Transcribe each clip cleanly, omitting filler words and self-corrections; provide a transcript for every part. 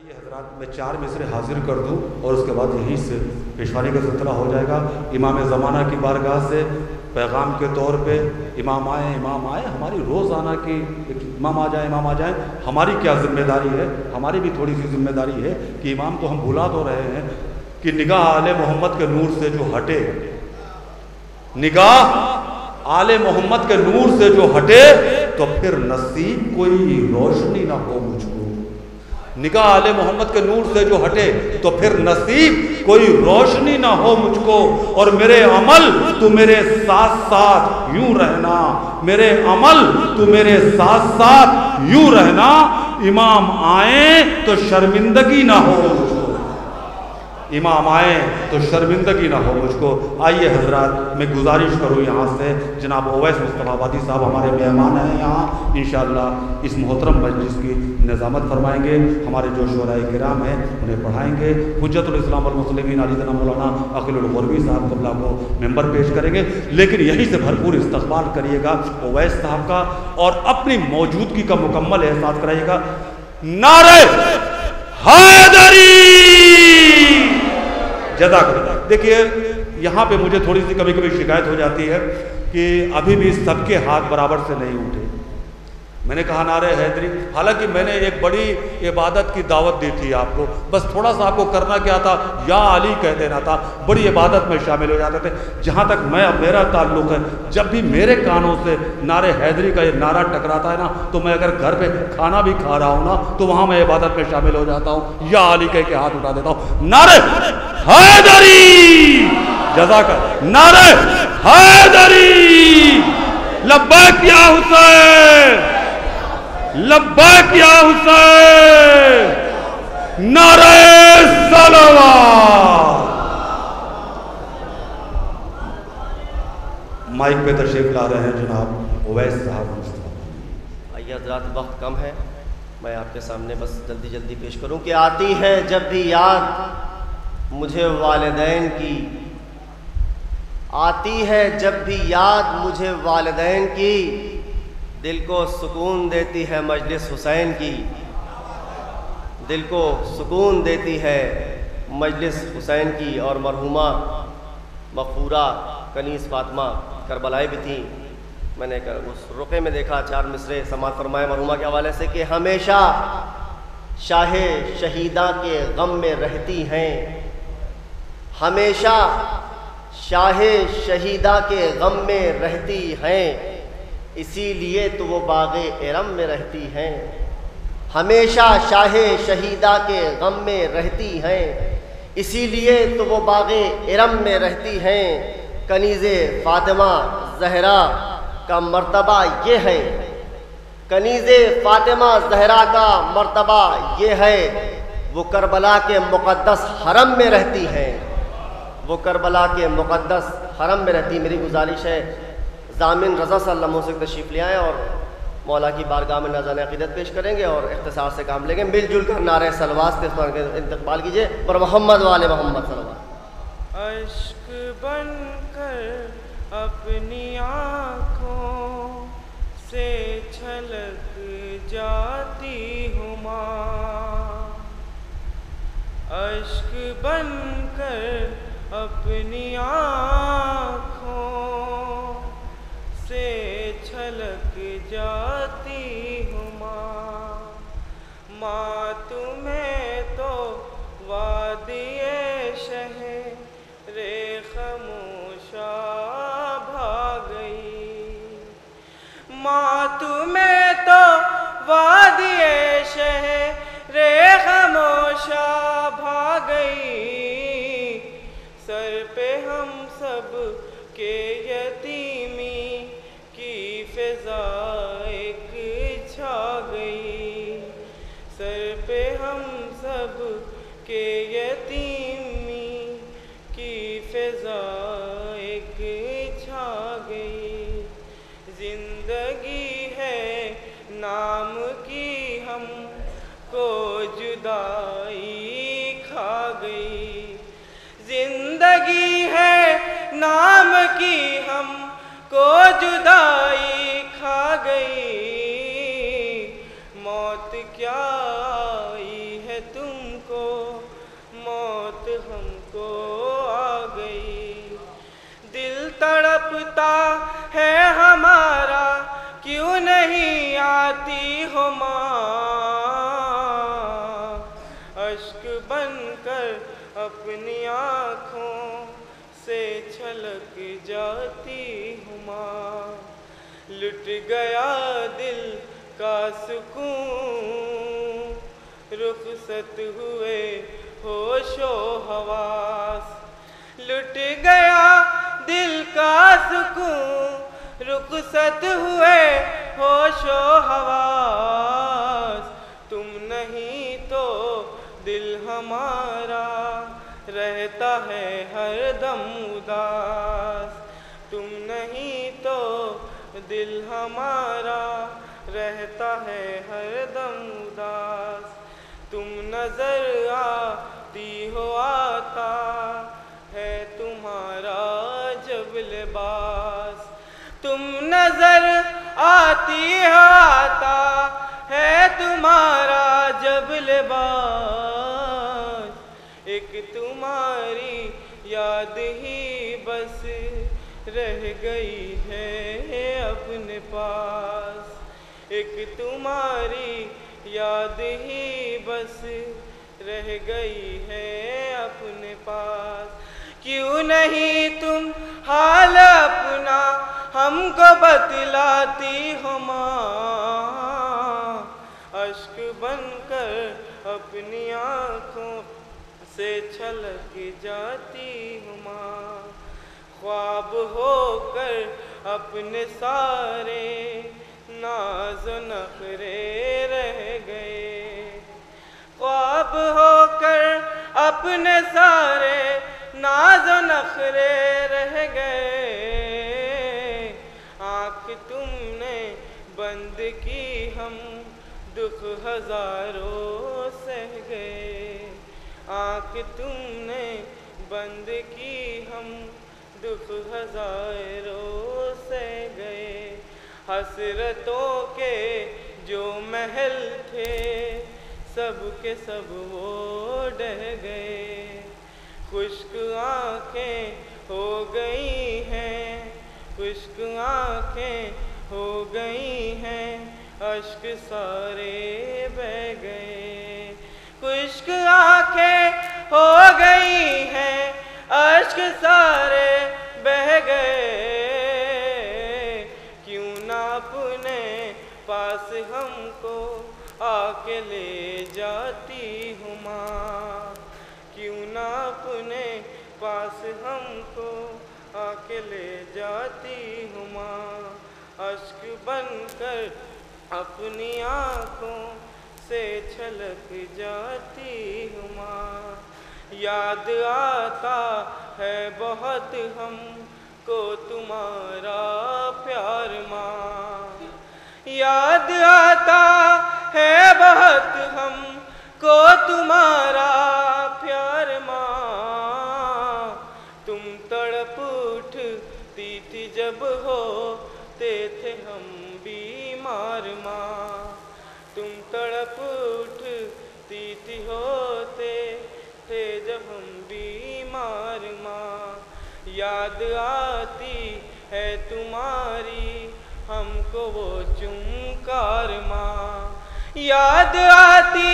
आइए हजरात, मैं 4 मिसरे हाजिर कर दूं और उसके बाद यहीं से पेशवानी का सिलसिला हो जाएगा। इमाम ज़माना की बारगाह से पैगाम के तौर पे इमाम आए हमारी रोज़ाना की इमाम आ जाए हमारी क्या जिम्मेदारी है? हमारी भी थोड़ी सी जिम्मेदारी है कि इमाम तो हम भुला तो रहे हैं कि निगाह आले मोहम्मद के नूर से जो हटे, निगाह आले मोहम्मद के नूर से जो हटे तो फिर नसीब कोई रोशनी ना हो मुझको। निगाह आले मोहम्मद के नूर से जो हटे तो फिर नसीब कोई रोशनी ना हो मुझको। और मेरे अमल तू मेरे साथ साथ यूं रहना, मेरे अमल तू मेरे साथ साथ यूं रहना। इमाम आए तो शर्मिंदगी ना हो मुझको, इमाम आए तो शर्मिंदगी ना हो मुझको। आइए हजरात, मैं गुजारिश करूँ यहाँ से, जनाब ओवैस मुस्तफ़ाबादी साहब हमारे मेहमान हैं यहाँ, इंशाअल्लाह इस मोहतरम मजलिस की निज़ामत फरमाएंगे। हमारे जो शोराए किराम हैं उन्हें पढ़ाएंगे। हुज्जतुल इस्लाम वल मुस्लिमीन अली जना मौलाना अकीलुल ग़ुरबी साहब क़िबला को मेंबर पेश करेंगे। लेकिन यहीं से भरपूर इस्तक़बाल करिएगा ओवैस साहब का और अपनी मौजूदगी का मुकम्मल एहसास कराइएगा। नारे हैदरी जज़ाकल्लाह। देखिए यहाँ पे मुझे थोड़ी सी कभी कभी शिकायत हो जाती है कि अभी भी सबके हाथ बराबर से नहीं उठे। मैंने कहा नारे हैदरी, हालांकि मैंने एक बड़ी इबादत की दावत दी थी आपको, बस थोड़ा सा आपको करना क्या था, या अली कह देना था, बड़ी इबादत में शामिल हो जाते थे। जहाँ तक मेरा ताल्लुक़ है, जब भी मेरे कानों से नारे हैदरी का ये नारा टकराता है ना, तो मैं अगर घर पे खाना भी खा रहा हूँ ना, तो वहाँ मैं इबादत में शामिल हो जाता हूँ, या अली कह के हाथ उठा देता हूँ। नारे हैदरी जज़ाकल्लाह, नारे हैदरी, लब्बैक या हुसैन, लब्बैक या हुसैन, नारे सलावत। माइक पे तशरीफ ला रहे हैं जनाब ओवैस साहब। आइए हज़रात, वक्त कम है, मैं आपके सामने बस जल्दी पेश करूं कि आती है जब भी याद मुझे वालिदैन की, आती है जब भी याद मुझे वालिदैन की, दिल को सुकून देती है मजलिस हुसैन की, दिल को सुकून देती है मजलिस हुसैन की। और मरहुमा मग़फ़ूरा कनीज़ फ़ातिमा करबलाई भी थी। मैंने उस रुक़े में देखा 4 मिसरे समाअत फरमाए मरहुमा के हवाले से कि हमेशा शाहे शहीदा के गम में रहती हैं, हमेशा शाहे शहीदा के गम में रहती हैं, इसीलिए तो वो बाग़े इरम में रहती हैं। हमेशा शाहे शहीदा के गम में रहती हैं, इसीलिए तो वो बाग़े इरम में रहती हैं। कनीज़े फ़ातिमा ज़हरा का मर्तबा ये है, कनीज़े फ़ातिमा ज़हरा का मर्तबा ये है, वो करबला के मुक़द्दस हरम में रहती हैं, वो करबला के मुक़द्दस हरम में रहती। मेरी गुजारिश है ज़ामिन रज़ा सल्लल्लाहु अलैहि वसल्लम तशरीफ़ ले आएँ और मौला की बारगाह में नज़ान अक़ीदत पेश करेंगे और इख्तिसार से काम लेंगे। मिलजुल कर नारे सलवात के इंतक़बाल कीजिए और मोहम्मद वाले मोहम्मद सल्लल्लाहु। अश्क बनकर अपनी आँखों से छलक जाती हूँ माँ, अश्क बनकर अपनी आँखों से छलक जाती हूँ माँ। माँ तुम्हें तो वादिए शहरे ख़मोशा भाग गई, माँ तुम्हें तो वादिए शहरे ख़मोशा भाग गई। सर पे हम सब के यतीमी की फ़िज़ा एक छा गई, सर पे हम सब के यतीमी की फ़िज़ा एक छा गई। ज़िंदगी है नाम की हमको जुदाई खा गई, ज़िंदगी है नाम की हमको जुदाई खा गई। मौत क्या आई है तुम तुमको, मौत हमको आ गई। दिल तड़पता है हमारा, क्यों नहीं आती हो माँ, अश्क बनकर अपनी आँखों से छलक जाती हूँ माँ। लुट गया दिल का सुकून, रुखसत हुए होशो हवास। लुट गया दिल का सुकून, रुखसत हुए होशो हवास। तुम नहीं तो दिल हमारा रहता है हरदम उदास। तुम नहीं तो दिल हमारा रहता है हरदम उदास। तुम नजर आती हो आता है तुम्हारा जब लिबास। तुम नजर आती हो आता है तुम्हारा जब लिबास। एक तुम्हारी याद ही बस रह गई है अपने पास। एक तुम्हारी याद ही बस रह गई है अपने पास। क्यों नहीं तुम हाल अपना हमको बतलाती हो माँ, अश्क बनकर अपनी आँखों से छलक जाती हूँ माँ। ख्वाब होकर अपने सारे नाज़ नखरे रह गए। ख्वाब होकर अपने सारे नाज़ नखरे रह गए। आँख तुमने बंद की हम दुख हजारों सह गए। आँख तुमने बंद की हम दुख हजारों सह गए। हसरतों के जो महल थे सब के सब वो ढह गए। खुश्क आँखें हो गई हैं, खुश्क आँखें हो गई हैं, अश्क सारे बह गए। खुश्क आँखें हो गई हैं, अश्क सारे बह गए। क्यों ना अपने पास हमको आके ले जाती हूँ माँ। क्यों ना अपने पास हमको आके ले जाती हूँ माँ। अश्क बनकर अपनी आँखों से छलक जाती हूँ माँ। याद आता है बहुत हमको तुम्हारा प्यार माँ। याद आता है बहुत हमको तुम्हारा प्यार माँ। तुम तड़प उठती थी जब होते थे हम बीमार माँ। तुम तड़प उठती थी होते थे जब हम बीमार माँ। याद आती है तुम्हारी हमको वो चुमकार माँ। याद आती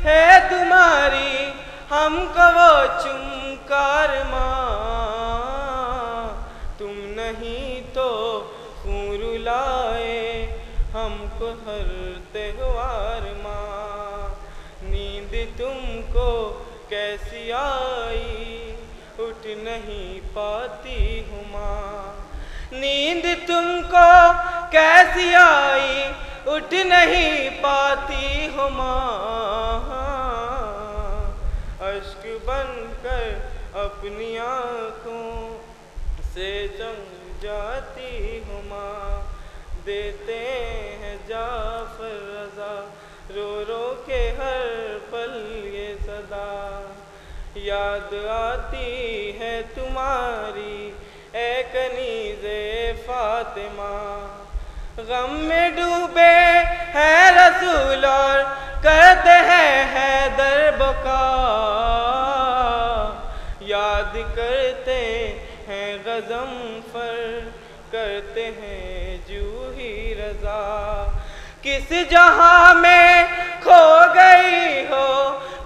है तुम्हारी हमको वो चुमकार माँ। तुम नहीं तो खून रुलाए हमको हर त्योहार माँ। नींद तुमको कैसी आई उठ नहीं पाती हूँ माँ। नींद तुमको कैसी आई उठ नहीं पाती हूँ माँ। अश्क बनकर अपनी आँखों से जम जाती हूँ माँ। देते हैं जाफर रज़ा रो रो के हर पल ये सदा। याद आती है तुम्हारी ए कनीज़े फातिमा। गम में डूबे है रसूल और करते हैं हैदर बका, याद करते हैं गज़नफ़र, करते हैं जूही रज़ा। किस जहां में खो गई हो,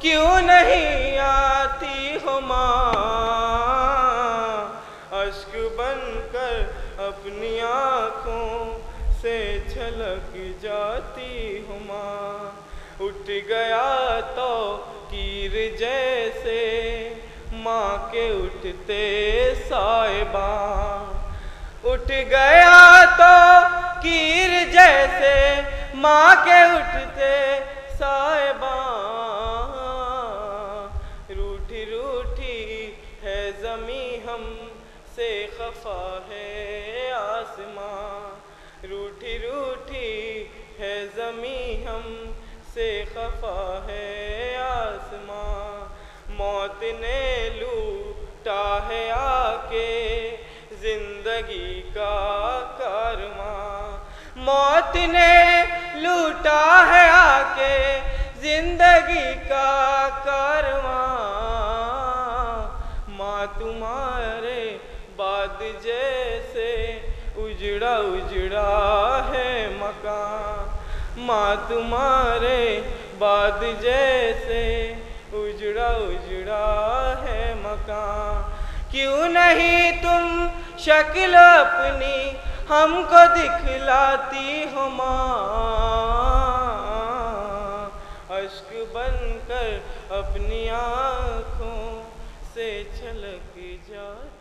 क्यों नहीं आती हो माँ, अश्क बनकर अपनी आँखों से छलक जाती हो माँ। उठ गया तो कीर जैसे माँ के उठते साहिबा, उठ गया तो कीर जैसे माँ के उठते साहिबा। रूठी रूठी है ज़मी हम से खफा है आसमां, रूठी रूठी है ज़मी हम से खफा है आसमां। मौत ने लूटा है आके जिंदगी का कारवां, मौत ने लूटा है आके जिंदगी का कारवां। माँ तुम्हारे बाद जैसे उजड़ा उजड़ा है मकान, माँ तुम्हारे बाद जैसे उजड़ा उजड़ा है मकान। क्यों नहीं तुम शक्ल अपनी हमको दिखलाती हो माँ, अश्क बनकर अपनी आँखों से छलक जाती।